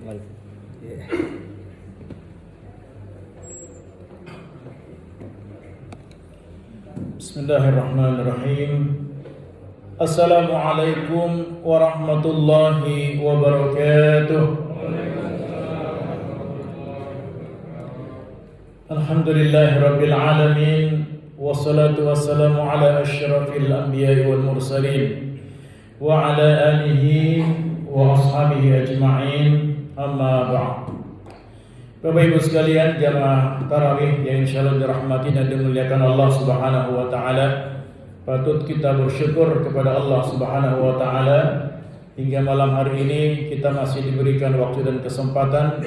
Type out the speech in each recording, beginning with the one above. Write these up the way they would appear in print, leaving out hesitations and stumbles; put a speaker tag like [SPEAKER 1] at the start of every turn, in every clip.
[SPEAKER 1] live. Bismillahirrahmanirrahim. Assalamualaikum warahmatullahi wabarakatuh. Alhamdulillahirabbil alamin. Wassalatu wassalamu ala asyrafil anbiya'i wal mursalin wa ala alihi wa ashabihi ajma'in. Amma ba'd. Bapak Ibu sekalian, jamaah tarawih yang insyaallah dirahmati dan dimuliakan Allah Subhanahu wa taala, patut kita bersyukur kepada Allah Subhanahu wa taala hingga malam hari ini kita masih diberikan waktu dan kesempatan,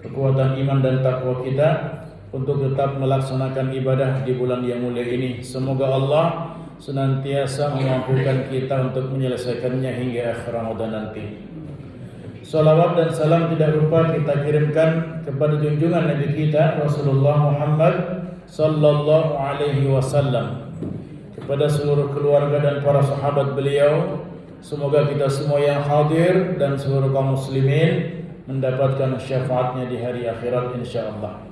[SPEAKER 1] kekuatan iman dan takwa kita untuk tetap melaksanakan ibadah di bulan yang mulia ini. Semoga Allah senantiasa memampukan kita untuk menyelesaikannya hingga akhir Ramadan nanti. Salawat dan salam tidak lupa kita kirimkan kepada junjungan Nabi kita Rasulullah Muhammad sallallahu alaihi wasallam, kepada seluruh keluarga dan para sahabat beliau. Semoga kita semua yang hadir dan seluruh kaum muslimin mendapatkan syafaatnya di hari akhirat insyaallah.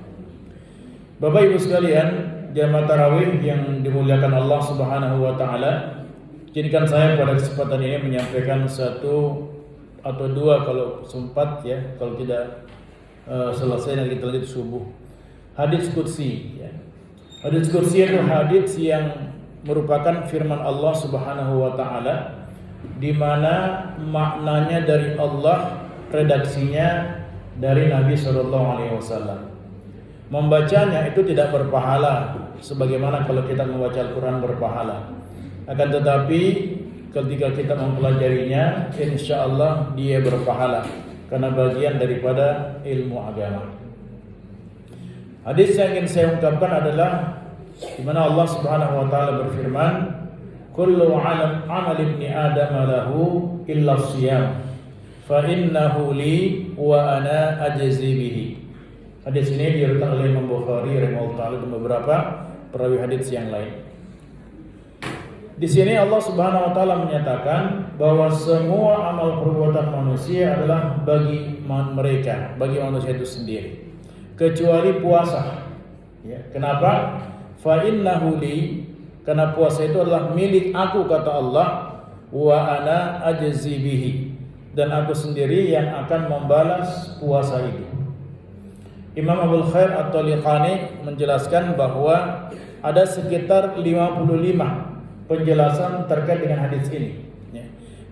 [SPEAKER 1] Bapak Ibu sekalian, jamaah tarawih yang dimuliakan Allah Subhanahu wa taala, izinkan saya pada kesempatan ini menyampaikan satu atau dua kalau sempat ya, kalau tidak selesai nanti kita lanjut subuh. Hadits qudsi ya. Hadits qudsi itu hadits yang merupakan firman Allah Subhanahu wa taala, di mana maknanya dari Allah, redaksinya dari Nabi sallallahu alaihi wasallam. Membacanya itu tidak berpahala sebagaimana kalau kita membaca Al-Qur'an berpahala. Akan tetapi ketika kita mempelajarinya, insyaallah dia berpahala karena bagian daripada ilmu agama. Hadis yang ingin saya ungkapkan adalah di mana Allah Subhanahu wa taala berfirman, "Kullu 'amal ibni Adam lahu illa shiyam, fa innahu li wa ana ajzi bihi." Hadis ini diriwayatkan oleh Imam Bukhari rahimahullah dan beberapa perawi hadis yang lain. Di sini Allah Subhanahu wa taala menyatakan bahwa semua amal perbuatan manusia adalah bagi mereka, bagi manusia itu sendiri, kecuali puasa. Ya, kenapa? Fa innahu li, karena puasa itu adalah milik aku kata Allah, wa ana ajzi bihi, dan aku sendiri yang akan membalas puasa itu. Imam Abdul Khair At-Taliqani menjelaskan bahwa ada sekitar 55 penjelasan terkait dengan hadis ini.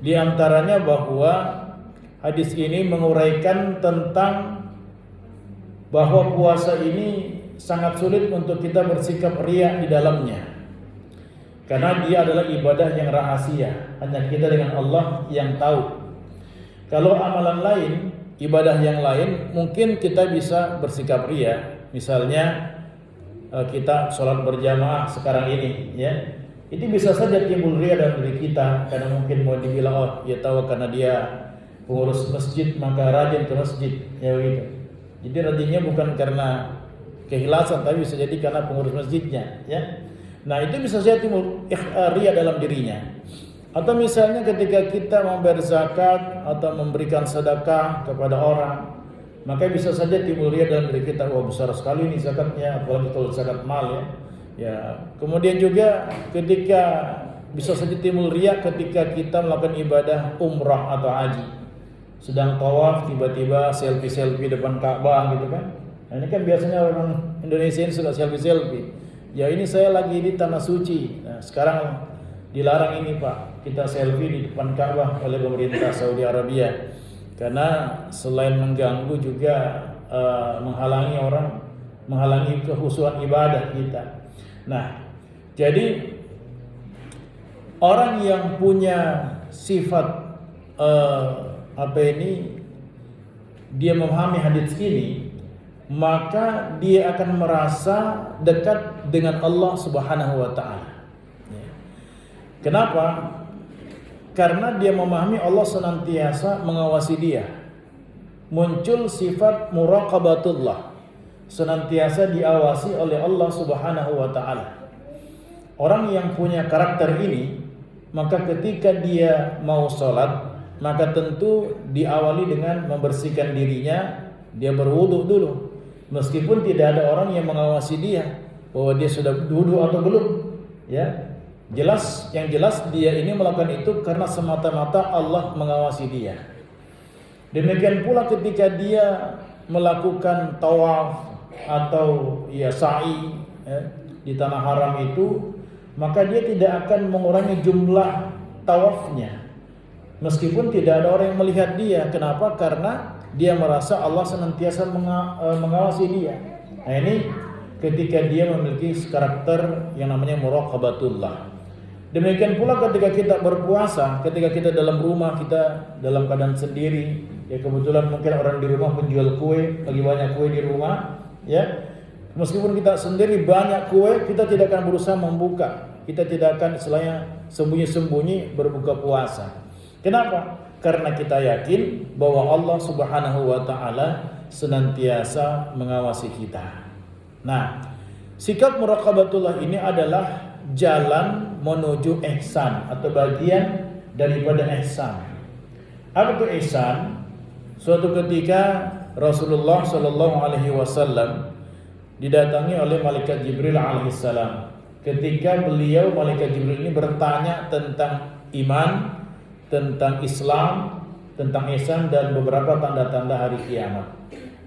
[SPEAKER 1] Di antaranya bahwa hadis ini menguraikan tentang bahwa puasa ini sangat sulit untuk kita bersikap riya di dalamnya, karena dia adalah ibadah yang rahasia, hanya kita dengan Allah yang tahu. Kalau amalan lain, ibadah yang lain, mungkin kita bisa bersikap riya. Misalnya kita sholat berjamaah sekarang ini ya, itu bisa saja timbul riya dalam diri kita, karena mungkin mau dibilang oh ya tahu karena dia pengurus masjid maka rajin ke masjid ya begitu. Jadi rajinnya bukan karena keikhlasan, tapi bisa jadi karena pengurus masjidnya ya. Nah itu bisa saja timbul riya dalam dirinya. Atau misalnya ketika kita membayar zakat atau memberikan sedekah kepada orang, maka bisa saja timbul riya dalam diri kita, wah besar sekali ini zakatnya, apalagi kalau zakat mal ya. Ya, kemudian juga ketika bisa saja timbul riya ketika kita melakukan ibadah umrah atau haji, sedang tawaf tiba-tiba selfie depan Ka'bah gitu kan. Nah, ini kan biasanya orang Indonesia ini suka selfie. Ya ini saya lagi di tanah suci. Nah, sekarang dilarang ini Pak, kita selfie di depan Ka'bah oleh pemerintah Saudi Arabia, karena selain mengganggu juga menghalangi kekhusyuan ibadah kita. Nah, jadi orang yang punya sifat dia memahami hadis ini, maka dia akan merasa dekat dengan Allah Subhanahu wa taala. Kenapa? Karena dia memahami Allah senantiasa mengawasi dia. Muncul sifat muraqabatullah, senantiasa diawasi oleh Allah Subhanahu wa taala. Orang yang punya karakter ini, maka ketika dia mau sholat, maka tentu diawali dengan membersihkan dirinya, dia berwudu dulu. Meskipun tidak ada orang yang mengawasi dia bahwa dia sudah wudu atau belum, ya. Yang jelas dia ini melakukan itu karena semata-mata Allah mengawasi dia. Demikian pula ketika dia melakukan tawaf atau sa'i di tanah haram itu, maka dia tidak akan mengurangi jumlah tawafnya meskipun tidak ada orang yang melihat dia. Kenapa? Karena dia merasa Allah senantiasa mengawasi dia. Nah, ini ketika dia memiliki karakter yang namanya muraqabatullah. Demikian pula ketika kita berpuasa, ketika kita dalam rumah, kita dalam keadaan sendiri, ya kebetulan mungkin orang di rumah penjual kue, lagi banyak kue di rumah, ya. Meskipun kita sendiri banyak kue, kita tidak akan berusaha membuka. Kita tidak akan istilahnya sembunyi-sembunyi berbuka puasa. Kenapa? Karena kita yakin bahwa Allah Subhanahu wa taala senantiasa mengawasi kita. Nah, sikap muraqabatullah ini adalah jalan menuju ihsan atau bagian daripada ihsan. Apa itu ihsan? Suatu ketika Rasulullah sallallahu alaihi wasallam didatangi oleh malaikat Jibril alaihissalam. Ketika malaikat Jibril ini bertanya tentang iman, tentang Islam, tentang ihsan dan beberapa tanda-tanda hari kiamat.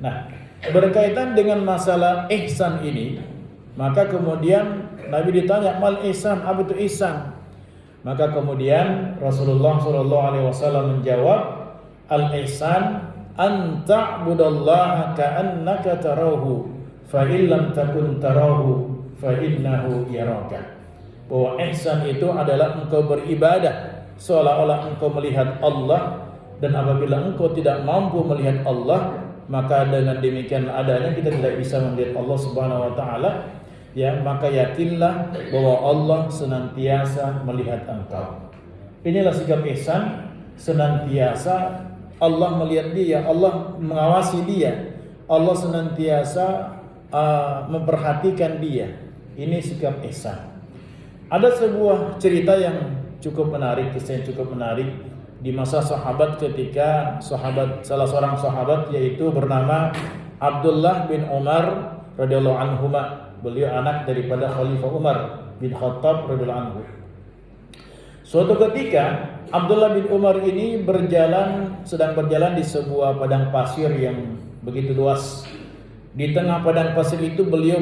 [SPEAKER 1] Nah, berkaitan dengan masalah ihsan ini, maka kemudian Nabi ditanya, "Mal ihsan?" Apa itu ihsan? Maka kemudian Rasulullah sallallahu alaihi wasallam menjawab, "Al-ihsan an ta'budallaha ka'annaka tarahu, fa illam takun tarahu fa innahu yaraka." Bahwa ihsan itu adalah engkau beribadah seolah-olah engkau melihat Allah, dan apabila engkau tidak mampu melihat Allah, maka dengan demikian adanya kita tidak bisa melihat Allah Subhanahu wa taala. Ya, maka yakinlah bahwa Allah senantiasa melihat engkau. Inilah sikap ihsan, senantiasa Allah melihat dia, Allah mengawasi dia, Allah senantiasa memperhatikan dia. Ini sikap ihsan. Ada sebuah cerita yang cukup menarik, kisah yang cukup menarik di masa sahabat ketika salah seorang sahabat yaitu bernama Abdullah bin Umar radhiyallahu anhuma. Beliau anak daripada Khalifah Umar bin Khattab radhiyallahu anhu. Suatu ketika Abdullah bin Umar ini sedang berjalan di sebuah padang pasir yang begitu luas. Di tengah padang pasir itu beliau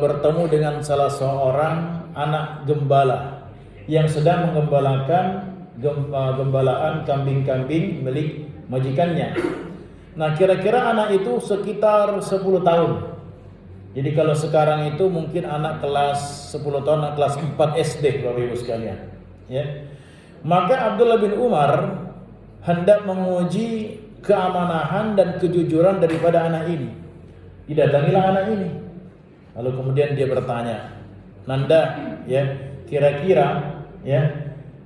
[SPEAKER 1] bertemu dengan salah seorang anak gembala yang sedang menggembalakan gembalaan kambing-kambing milik majikannya. Nah, kira-kira anak itu sekitar 10 tahun. Jadi kalau sekarang itu mungkin anak kelas 10 tahun, kelas 4 SD Bapak Ibu sekalian, ya. Maka Abdullah bin Umar hendak menguji keamanahan dan kejujuran daripada anak ini. Didatangilah anak ini. Lalu kemudian dia bertanya, "Nanda, ya, kira-kira ya,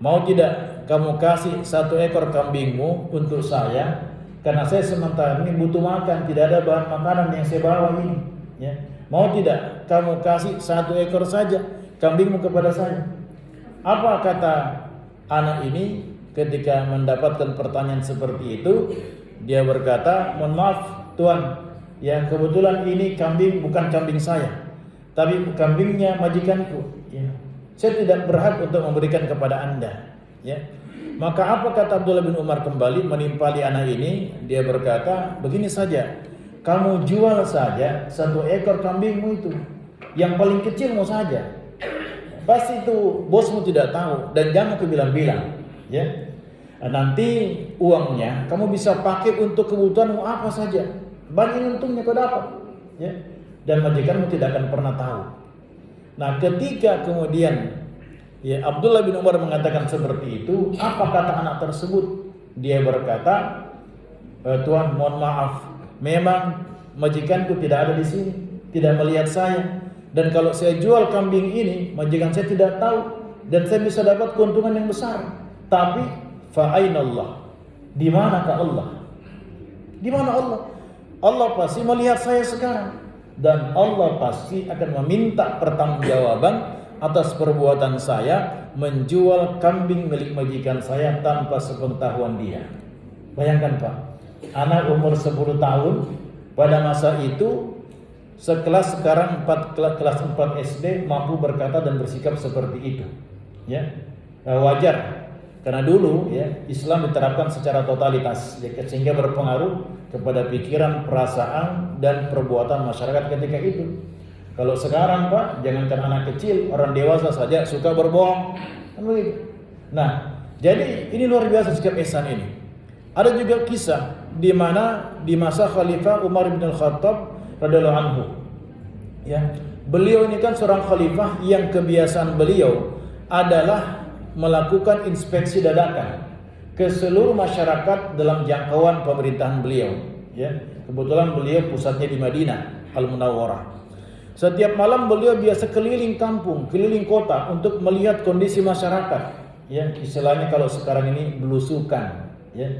[SPEAKER 1] mau tidak kamu kasih 1 ekor kambingmu untuk saya? Karena saya sementara ini butuh makan, tidak ada bahan makanan yang saya bawa ini, ya. Mau tidak kamu kasih 1 ekor saja kambingmu kepada saya?" Apa kata anak ini ketika mendapatkan pertanyaan seperti itu? Dia berkata, "Mohon maaf Tuan, ya kebetulan ini kambing bukan kambing saya, tapi kambingnya majikanku. Ya. Saya tidak berhak untuk memberikan kepada Anda." Ya. Maka apa kata Abdullah bin Umar kembali menimpali anak ini? Dia berkata, "Begini saja. Kamu jual saja 1 ekor kambingmu itu, yang paling kecil mau saja. Pasti itu bosmu tidak tahu dan jangan kebilang-bilang, ya. Nanti uangnya kamu bisa pakai untuk kebutuhanmu apa saja. Banyak untungnya kau dapat, ya. Dan majikanmu tidak akan pernah tahu." Nah, ketika kemudian ya Abdullah bin Umar mengatakan seperti itu, apa kata anak tersebut? Dia berkata, "Tuan, mohon maaf. Memang majikanku tidak ada di sini, tidak melihat saya. Dan kalau saya jual kambing ini, majikan saya tidak tahu dan saya bisa dapat keuntungan yang besar. Tapi fa'ainallah, di manakah Allah? Di mana Allah? Allah pasti melihat saya sekarang dan Allah pasti akan meminta pertanggungjawaban atas perbuatan saya menjual kambing milik majikan saya tanpa sepengetahuan dia. Bayangkan Pak, anak umur 10 tahun pada masa itu sekelas sekarang kelas 4 SD mampu berkata dan bersikap seperti itu. Ya, wajar karena dulu ya Islam diterapkan secara totalitas ya, sehingga berpengaruh kepada pikiran, perasaan dan perbuatan masyarakat ketika itu. Kalau sekarang Pak, jangankan anak kecil, orang dewasa saja suka berbohong. Kan begitu. Nah, jadi ini luar biasa sikap ihsan ini. Ada juga kisah di mana di masa Khalifah Umar bin Al-Khattab radhiyallahu anhu. Ya, beliau ini kan seorang khalifah yang kebiasaan beliau adalah melakukan inspeksi dadakan ke seluruh masyarakat dalam jangkauan pemerintahan beliau. Ya, kebetulan beliau pusatnya di Madinah Al-Munawwarah. Setiap malam beliau biasa keliling kampung, keliling kota untuk melihat kondisi masyarakat. Ya, istilahnya kalau sekarang ini belusukan. Ya,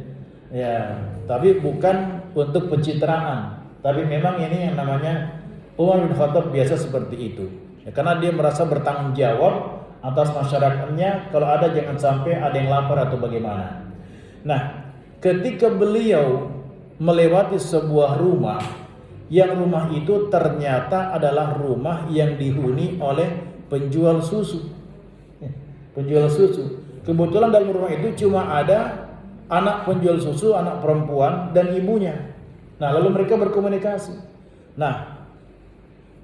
[SPEAKER 1] tapi bukan untuk pencitraan. Tapi memang ini yang namanya Umar bin Khattab biasa seperti itu. Ya, karena dia merasa bertanggung jawab atas masyarakatnya. Kalau ada jangan sampai ada yang lapar atau bagaimana. Nah, ketika beliau melewati sebuah rumah, yang rumah itu ternyata adalah rumah yang dihuni oleh penjual susu. Penjual susu. Kebetulan dalam rumah itu cuma ada anak penjual susu, anak perempuan dan ibunya. Nah, lalu mereka berkomunikasi. Nah,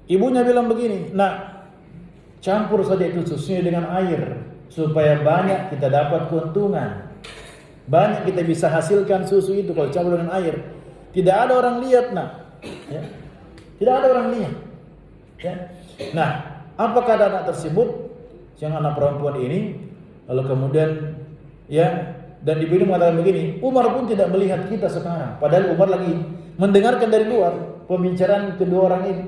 [SPEAKER 1] ibunya bilang begini, "Nak, campur saja itu susunya dengan air supaya banyak kita dapat keuntungan. Banyak kita bisa hasilkan susu itu kalau campur dengan air. Tidak ada orang lihat, Nak." Ya. Tidak ada orang lihat. Ya. Nah, apa kata anak tersebut? Yang anak perempuan ini, lalu kemudian ya, dan ibu ini mengatakan begini, Umar pun tidak melihat kita sekarang. Padahal Umar lagi mendengarkan dari luar pembicaraan kedua orang ini.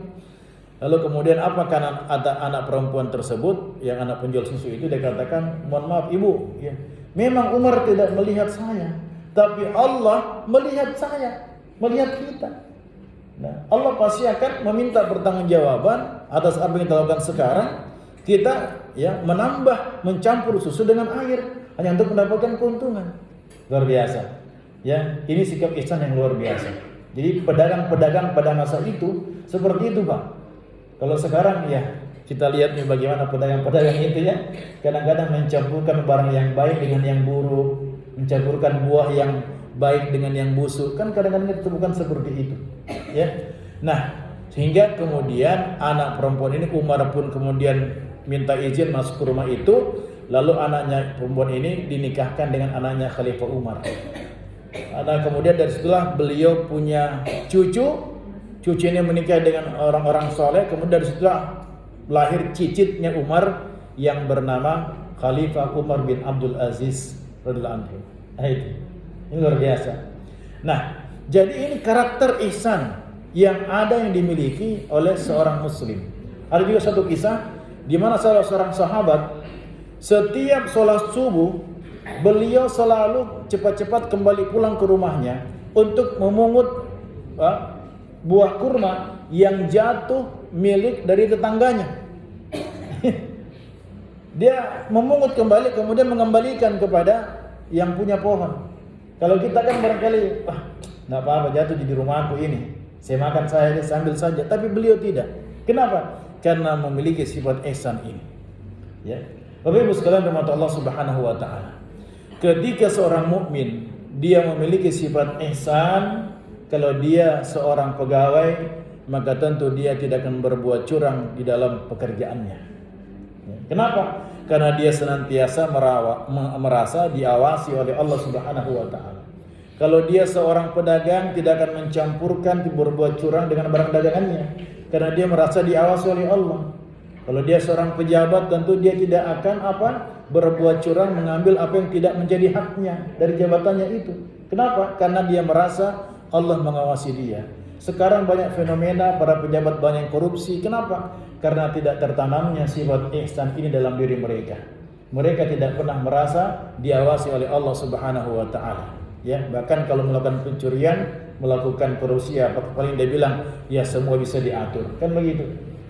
[SPEAKER 1] Lalu kemudian apa kata anak perempuan tersebut, yang anak penjual susu itu, dia katakan, "Mohon maaf ibu, ya, memang Umar tidak melihat saya, tapi Allah melihat saya, melihat kita. Nah, Allah pasti akan meminta pertanggungjawaban atas apa yang kita lakukan sekarang. Kita ya menambah, mencampur susu dengan air hanya untuk mendapatkan keuntungan." Luar biasa. Ya, ini sikap ihsan yang luar biasa. Jadi pedagang-pedagang pada masa itu seperti itu, Pak. Kalau sekarang ya kita lihat nih bagaimana pedagang-pedagang itu ya, kadang-kadang mencampurkan barang yang baik dengan yang buruk, mencampurkan buah yang baik dengan yang busuk. Kan kadang-kadang kita temukan seperti itu. Ya. Nah, sehingga kemudian anak perempuan ini, Umar pun kemudian minta izin masuk ke rumah itu. Lalu anaknya perempuan ini dinikahkan dengan anaknya Khalifah Umar. Nah, kemudian dari situlah beliau punya cucu ini menikah dengan orang-orang soleh. Kemudian dari situlah lahir cicitnya Umar yang bernama Khalifah Umar bin Abdul Aziz radhiyallahu anhu. Ini luar biasa. Nah, jadi ini karakter ihsan yang ada yang dimiliki oleh seorang muslim. Ada juga satu kisah di mana salah seorang sahabat setiap sholat subuh beliau selalu cepat-cepat kembali pulang ke rumahnya untuk memungut buah kurma yang jatuh milik dari tetangganya. Dia memungut kembali kemudian mengembalikan kepada yang punya pohon. Kalau kita kan barangkali, enggak apa-apa jatuh di rumahku ini, saya makan saya sambil saja. Tapi beliau tidak. Kenapa? Karena memiliki sifat ihsan ini. Ya. Bapak Ibu sekalian rahmat Allah Subhanahu wa taala. Ketika seorang mukmin dia memiliki sifat ihsan, kalau dia seorang pegawai, maka tentu dia tidak akan berbuat curang di dalam pekerjaannya. Kenapa? Karena dia senantiasa merasa diawasi oleh Allah Subhanahu wa taala. Kalau dia seorang pedagang, tidak akan mencampurkan berbuat curang dengan barang dagangannya, karena dia merasa diawasi oleh Allah. Kalau dia seorang pejabat, tentu dia tidak akan berbuat curang, mengambil apa yang tidak menjadi haknya dari jabatannya itu. Kenapa? Karena dia merasa Allah mengawasi dia. Sekarang banyak fenomena para pejabat banyak korupsi. Kenapa? Karena tidak tertanamnya sifat ihsan ini dalam diri mereka. Mereka tidak pernah merasa diawasi oleh Allah Subhanahu wa taala. Ya, bahkan kalau melakukan pencurian, melakukan korupsi, paling dia bilang, ya semua bisa diatur. Kan begitu.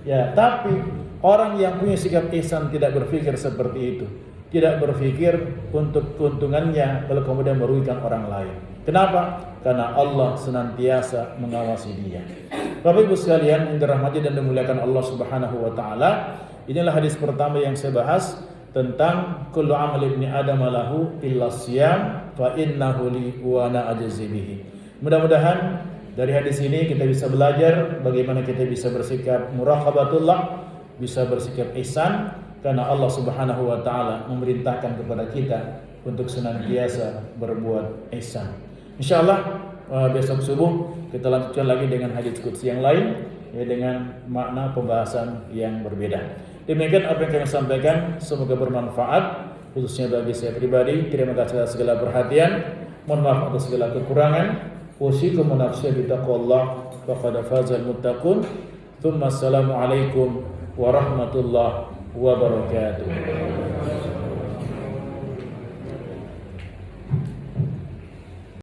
[SPEAKER 1] Ya, tapi orang yang punya sikap ihsan tidak berpikir seperti itu. Tidak berpikir untuk keuntungannya lalu kemudian merugikan orang lain. Kenapa? Karena Allah senantiasa mengawasi dia. Bapak Ibu sekalian yang dirahmati dan dimuliakan Allah Subhanahu wa taala, inilah hadis pertama yang saya bahas tentang kullu amal ibni adam lahu illa siyam fa innahu li wa ana ajzi bihi. Mudah-mudahan dari hadis ini kita bisa belajar bagaimana kita bisa bersikap muraqabatullah, bisa bersikap ihsan karena Allah Subhanahu wa taala memerintahkan kepada kita untuk senantiasa berbuat ihsan. Insyaallah besok subuh kita lanjutkan lagi dengan hadis qudsi yang lain ya, dengan makna pembahasan yang berbeda. Demikian apa yang kami sampaikan, semoga bermanfaat khususnya bagi saya pribadi. Terima kasih atas segala perhatian. Mohon maaf atas segala kekurangan. Usikum wa nafsi bi taqwallah faqad fazal muttaqun. Tsumma assalamu alaikum warahmatullahi wabarakatuh.